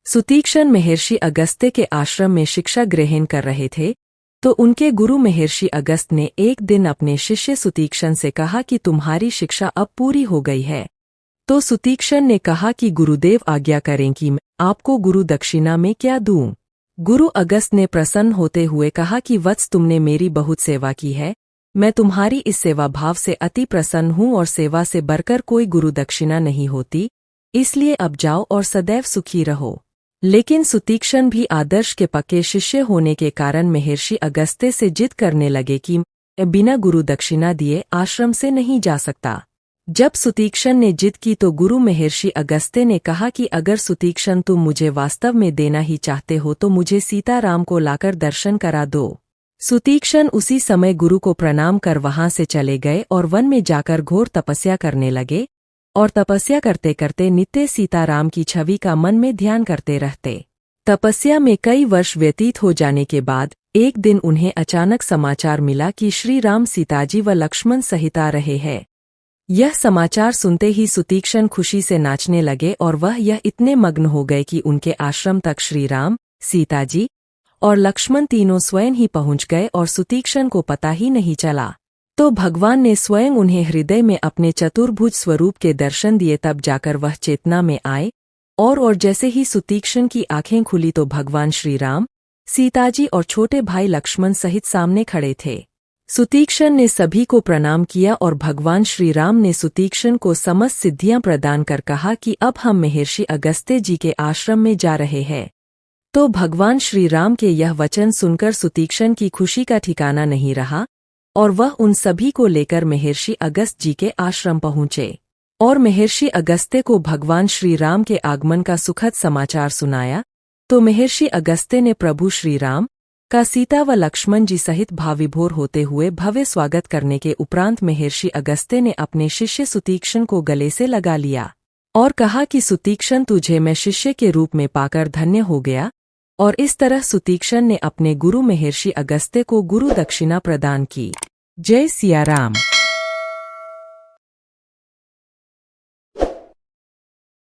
सुतीक्षण महर्षि अगस्त्य के आश्रम में शिक्षा ग्रहण कर रहे थे, तो उनके गुरु महर्षि अगस्त्य ने एक दिन अपने शिष्य सुतीक्षण से कहा कि तुम्हारी शिक्षा अब पूरी हो गई है। तो सुतीक्षण ने कहा कि गुरुदेव आज्ञा करें कि मैं आपको गुरु दक्षिणा में क्या दूं। गुरु अगस्त्य ने प्रसन्न होते हुए कहा कि वत्स, तुमने मेरी बहुत सेवा की है, मैं तुम्हारी इस सेवा भाव से अति प्रसन्न हूँ और सेवा से बढ़कर कोई गुरु दक्षिणा नहीं होती, इसलिए अब जाओ और सदैव सुखी रहो। लेकिन सुतीक्षण भी आदर्श के पक्के शिष्य होने के कारण महर्षि अगस्त्य से जिद करने लगे कि मैं बिना गुरु दक्षिणा दिए आश्रम से नहीं जा सकता। जब सुतीक्षण ने जिद की तो गुरु महर्षि अगस्त्य ने कहा कि अगर सुतीक्षण तुम मुझे वास्तव में देना ही चाहते हो तो मुझे सीताराम को लाकर दर्शन करा दो। सुतीक्षण उसी समय गुरु को प्रणाम कर वहां से चले गए और वन में जाकर घोर तपस्या करने लगे और तपस्या करते करते नित्य सीताराम की छवि का मन में ध्यान करते रहते। तपस्या में कई वर्ष व्यतीत हो जाने के बाद एक दिन उन्हें अचानक समाचार मिला कि श्री राम सीताजी व लक्ष्मण सहित आ रहे हैं। यह समाचार सुनते ही सुतीक्षण खुशी से नाचने लगे और वह यह इतने मग्न हो गए कि उनके आश्रम तक श्री राम, सीताजी और लक्ष्मण तीनों स्वयं ही पहुंच गए और सुतीक्षण को पता ही नहीं चला। तो भगवान ने स्वयं उन्हें हृदय में अपने चतुर्भुज स्वरूप के दर्शन दिए, तब जाकर वह चेतना में आए और जैसे ही सुतीक्षण की आंखें खुली तो भगवान श्री राम, सीताजी और छोटे भाई लक्ष्मण सहित सामने खड़े थे। सुतीक्षण ने सभी को प्रणाम किया और भगवान श्री राम ने सुतीक्षण को समस्त सिद्धियां प्रदान कर कहा कि अब हम महर्षि अगस्त्य जी के आश्रम में जा रहे हैं। तो भगवान श्री राम के यह वचन सुनकर सुतीक्षण की खुशी का ठिकाना नहीं रहा और वह उन सभी को लेकर महर्षि अगस्त्य जी के आश्रम पहुंचे और महर्षि अगस्त्य को भगवान श्री राम के आगमन का सुखद समाचार सुनाया। तो महर्षि अगस्त्य ने प्रभु श्री राम का सीता व लक्ष्मण जी सहित भावविभोर होते हुए भव्य स्वागत करने के उपरांत महर्षि अगस्त्य ने अपने शिष्य सुतीक्षण को गले से लगा लिया और कहा कि सुतीक्षण, तुझे मैं शिष्य के रूप में पाकर धन्य हो गया। और इस तरह सुतीक्षण ने अपने गुरु महर्षि अगस्त्य को गुरु दक्षिणा प्रदान की। जय सिया राम।